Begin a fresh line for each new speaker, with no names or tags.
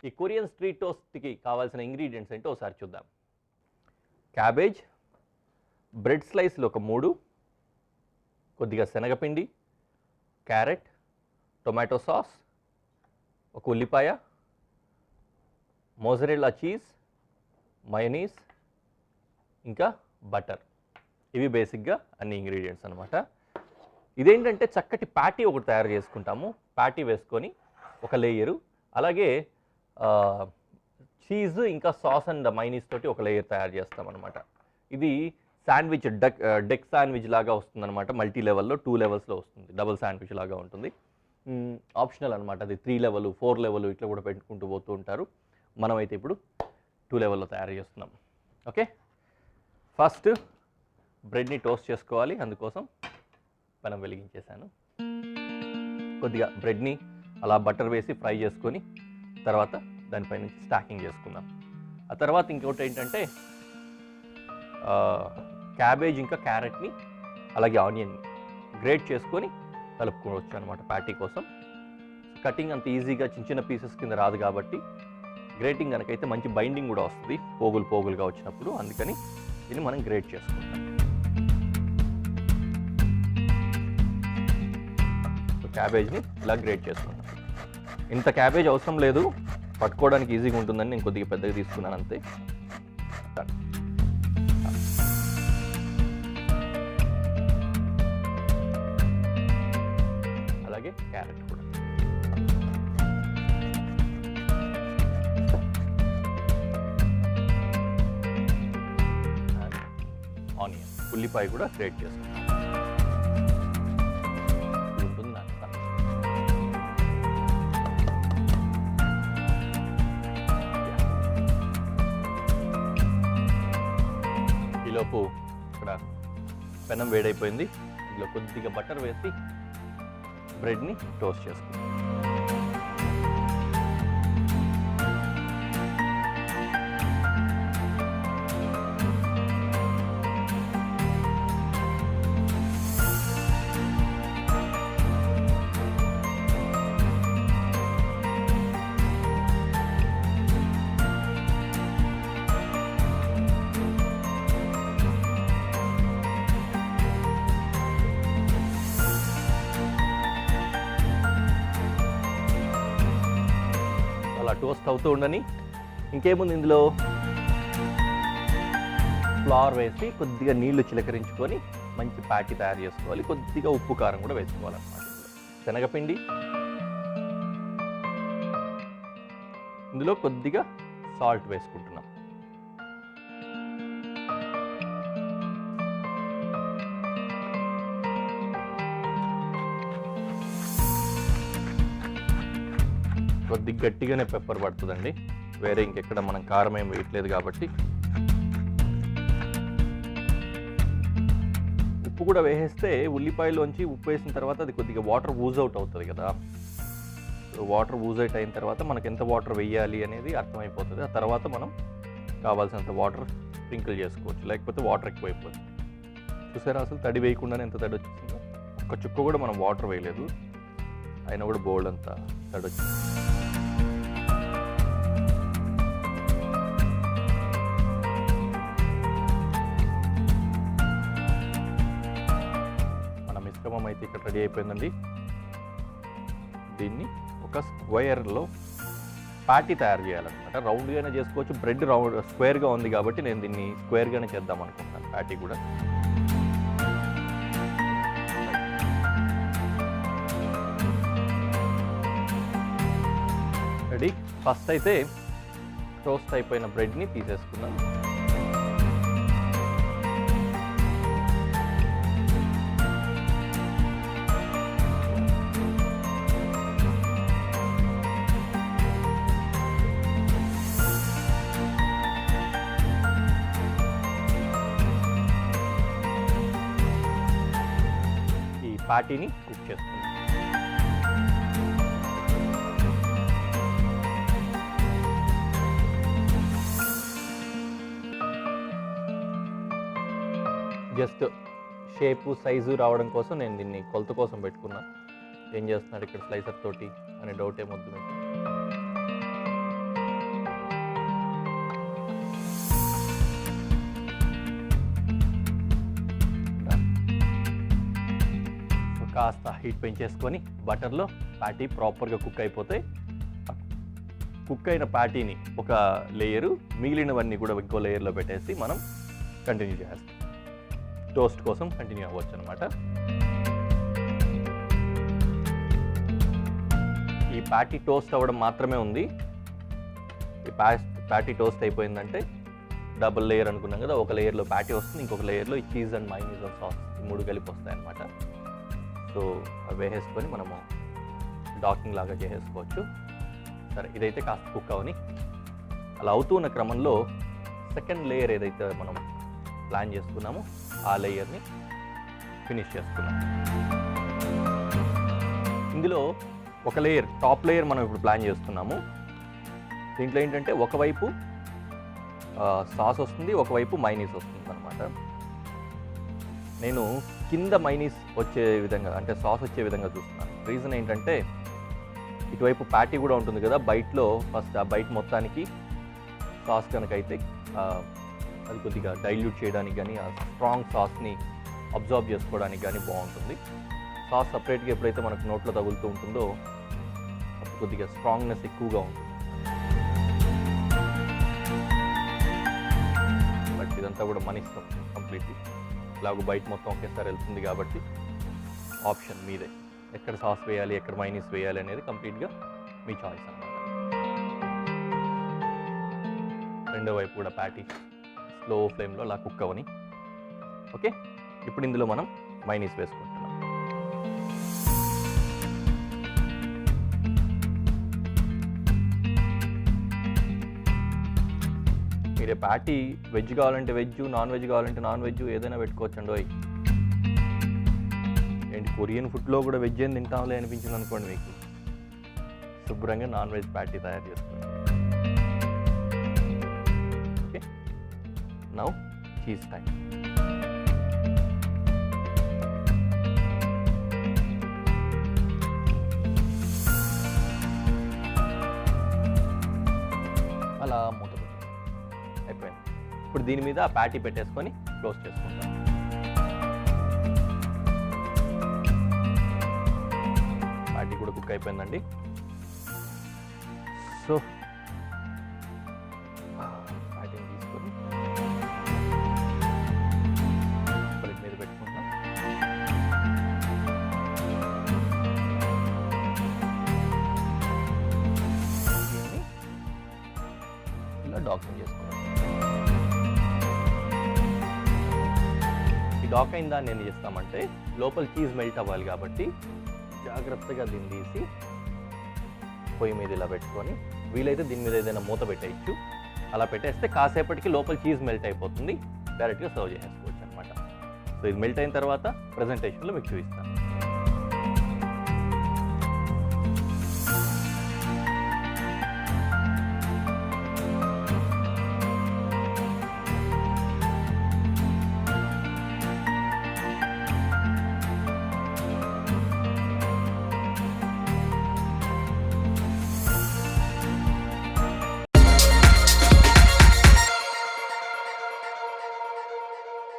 ఈ Korean street టోస్ట్కి కావాల్సిన ingredients ఏంటో ఒకసారి చూద్దాం. క్యాబేజ్, బ్రెడ్ స్లైస్లు ఒక 3, కొద్దిగా శనగపిండి, క్యారెట్, టొమాటో సాస్, ఒక ఉల్లిపాయ, మోజరెల్లా చీజ్, మయోనీస్, ఇంకా బటర్. ఇవి బేసిక్గా అన్ని ఇంగ్రీడియంట్స్ అనమాట. ఇదేంటంటే చక్కటి ప్యాటీ ఒకటి తయారు చేసుకుంటాము. ప్యాటీ వేసుకొని ఒక లేయరు, అలాగే చీజ్ ఇంకా సాస్ అండ్ మైనీస్ తోటి ఒక లేయర్ తయారు చేస్తాం అనమాట. ఇది శాండ్విచ్ డెక్ శాండ్విచ్ లాగా వస్తుంది అనమాట. మల్టీ లెవెల్లో 2 లెవెల్స్లో వస్తుంది. డబుల్ శాండ్విచ్ లాగా ఉంటుంది. ఆప్షనల్ అనమాట. అది 3 లెవెల్ 4 లెవెల్ ఇట్లా కూడా పెట్టుకుంటూ పోతూ ఉంటారు. మనమైతే ఇప్పుడు 2 లెవెల్లో తయారు చేస్తున్నాం. ఓకే, ఫస్ట్ బ్రెడ్ని టోస్ట్ చేసుకోవాలి. అందుకోసం పెనం వెలిగించేసాను. కొద్దిగా బ్రెడ్ని అలా బటర్ వేసి ఫ్రై చేసుకొని తర్వాత దానిపై నుంచి స్టాకింగ్ చేసుకుందాం. ఆ తర్వాత ఇంకొకటి ఏంటంటే క్యాబేజ్ ఇంకా క్యారెట్ని అలాగే ఆనియన్ని గ్రేట్ చేసుకొని కలుపుకోవచ్చు అనమాట ప్యాటీ కోసం. కటింగ్ అంత ఈజీగా చిన్న చిన్న పీసెస్ కింద రాదు కాబట్టి గ్రేటింగ్ కనుకైతే మంచి బైండింగ్ కూడా వస్తుంది పోగులు పోగులుగా వచ్చినప్పుడు. అందుకని దీన్ని మనం గ్రేట్ చేసుకుంటాం. క్యాబేజ్ని ఇలా గ్రేట్ చేసుకుంటాం. ఇంత క్యాబేజ్ అవసరం లేదు, పట్టుకోవడానికి ఈజీగా ఉంటుందని నేను కొద్దిగా పెద్దగా తీసుకున్నాను అంతే. అలాగే క్యారెట్ కూడా. ఆనియన్, ఉల్లిపాయ కూడా గ్రేట్ చేసుకుంటాం. ఈలోపు ఇక్కడ పెనం వేడైపోయింది. ఇందులో కొద్దిగా బటర్ వేసి బ్రెడ్ని టోస్ట్ చేసుకుంటాం. అలా టోస్ట్ అవుతూ ఉండని ఇంకేముంది, ఇందులో ఫ్లవర్ వేసి కొద్దిగా నీళ్లు చిలకరించుకొని మంచి ప్యాటీ తయారు చేసుకోవాలి. కొద్దిగా ఉప్పు కారం కూడా వేసుకోవాలన్నమాట. శనగపిండి, ఇందులో కొద్దిగా సాల్ట్ వేసుకుంటున్నాం. కొద్దిగా గట్టిగానే పెప్పర్ పడుతుందండి, వేరే ఇంకెక్కడ మనం కారం ఏం వేయట్లేదు కాబట్టి. ఉప్పు కూడా వేసేస్తే ఉల్లిపాయలోంచి ఉప్పు వేసిన తర్వాత అది కొద్దిగా వాటర్ ఊజ్ అవుట్ అవుతుంది కదా. వాటర్ ఊజ్ అవుట్ అయిన తర్వాత మనకి ఎంత వాటర్ వేయాలి అనేది అర్థమైపోతుంది. ఆ తర్వాత మనం కావాల్సినంత వాటర్ స్ప్రింకిల్ చేసుకోవచ్చు, లేకపోతే వాటర్ ఎక్కువైపోతుంది. చూసారా అసలు తడి వేయకుండానే ఎంత తడి వచ్చేసిందో. ఒక్క చుక్క కూడా మనం వాటర్ వేయలేదు, అయినా కూడా బౌల్ అంతా తడి వచ్చింది. మిశ్రమం అయితే ఇక్కడ రెడీ అయిపోయిందండి. దీన్ని ఒక స్క్వేర్లో ప్యాటీ తయారు చేయాలన్నమాట. రౌండ్గానే చేసుకోవచ్చు. బ్రెడ్ రౌండ్ స్క్వేర్గా ఉంది కాబట్టి నేను దీన్ని స్క్వేర్గానే చేద్దాం అనుకుంటున్నాను ప్యాటీ కూడా. రెడీ. ఫస్ట్ అయితే టోస్ట్ అయిపోయిన బ్రెడ్ని తీసేసుకున్నాను. ప్యాటీని కుక్ చేసుకుందాం. జస్ట్ షేపు సైజు రావడం కోసం నేను దీన్ని కొలత కోసం పెట్టుకున్నా. ఏం చేస్తున్నాడు ఇక్కడ స్లైసర్ తోటి అనే డౌట్ ఏమొద్దు మీకు. కాస్త హీట్ పెంచేసుకొని బటర్లో ప్యాటీ ప్రాపర్గా కుక్ అయిపోతే కుక్ అయిన ప్యాటీని ఒక లేయరు, మిగిలినవన్నీ కూడా ఇంకో లేయర్లో పెట్టేసి మనం కంటిన్యూ చేస్తాం. టోస్ట్ కోసం కంటిన్యూ అవ్వచ్చు అనమాట. ఈ ప్యాటీ టోస్ట్ అవ్వడం మాత్రమే ఉంది. ఈ ప్యాటీ టోస్ట్ అయిపోయిందంటే డబుల్ లేయర్ అనుకున్నాం కదా, ఒక లేయర్లో ప్యాటీ వస్తుంది, ఇంకొక లేయర్లో ఈ cheese and mayonnaise and sauce ఈ 3 కలిపి వస్తాయి అన్నమాట. సో అవి వేసేసుకొని మనము డాకింగ్ లాగా చేసేసుకోవచ్చు. సరే, ఇదైతే కాస్త కుక్ అవని. అలా అవుతూ ఉన్న క్రమంలో సెకండ్ లేయర్ ఏదైతే మనం ప్లాన్ చేసుకున్నామో ఆ లేయర్ని ఫినిష్ చేసుకున్నాం. ఇందులో ఒక లేయర్, టాప్ లేయర్ మనం ఇప్పుడు ప్లాన్ చేస్తున్నాము. దీంట్లో ఏంటంటే ఒకవైపు సాస్ వస్తుంది, ఒకవైపు మైనీస్ వస్తుంది అనమాట. నేను కింద మైనీస్ వచ్చే విధంగా, అంటే సాస్ వచ్చే విధంగా చూస్తున్నాను. రీజన్ ఏంటంటే ఇటువైపు ప్యాటీ కూడా ఉంటుంది కదా, బయటలో ఫస్ట్ ఆ బయట మొత్తానికి సాస్ కనుక అయితే అది కొద్దిగా డైల్యూట్ చేయడానికి కానీ, ఆ స్ట్రాంగ్ సాస్ని అబ్జార్బ్ చేసుకోవడానికి కానీ బాగుంటుంది. సాస్ సపరేట్గా ఎప్పుడైతే మనకు నోట్లో తగులుతూ ఉంటుందో అప్పుడు కొద్దిగా స్ట్రాంగ్నెస్ ఎక్కువగా ఉంటుంది. బట్ ఇదంతా కూడా మన ఇష్టం కంప్లీట్లీ. ఇలాగ బయట మొత్తం ఒకేసారి వెళ్తుంది కాబట్టి ఆప్షన్ మీదే. ఎక్కడ సాస్ వేయాలి, ఎక్కడ మైనీస్ వేయాలి అనేది కంప్లీట్గా మీ చాయిస్ అన్నమాట. రెండో వైపు కూడా ప్యాటీ స్లో ఫ్లేమ్లో అలా కుక్ అవని. ఓకే, ఇప్పుడు ఇందులో మనం మైనీస్ వేసుకుంటున్నాం. మీరే ప్యాటీ వెజ్ కావాలంటే వెజ్, నాన్ వెజ్ కావాలంటే నాన్ వెజ్, ఏదైనా పెట్టుకోవచ్చండి. ఏంటి కొరియన్ ఫుడ్లో కూడా వెజ్ ఏం తింటాంలే అనిపించింది అనుకోండి, మీకు శుభ్రంగా నాన్ వెజ్ ప్యాటీ తయారు చేసుకోండి. Okay, now cheese time. అలా మూత అయిపోయింది. ఇప్పుడు దీని మీద ప్యాటీ పెట్టేసుకొని క్లోజ్ చేసుకుంటాం. ప్యాటీ కూడా కుక్ అయిపోయిందండి. సో ప్యాటీని తీసుకొని ప్లేట్ మీద పెట్టుకుంటాం. ఇలా డాకింగ్ చేసుకుంటాం. ఈ డాక్ అయిన దాన్ని ఏం చేస్తామంటే లోపల చీజ్ మెల్ట్ అవ్వాలి కాబట్టి జాగ్రత్తగా దీన్ని తీసి పొయ్యి మీద ఇలా పెట్టుకొని, వీలైతే దీని మీద ఏదైనా మూత పెట్టేయచ్చు. అలా పెట్టేస్తే కాసేపటికి లోపల చీజ్ మెల్ట్ అయిపోతుంది, డైరెక్ట్గా సర్వ్ చేసేసుకోవచ్చు అనమాట. సో ఇది మెల్ట్ అయిన తర్వాత ప్రజెంటేషన్లో మీకు చూపిస్తాను.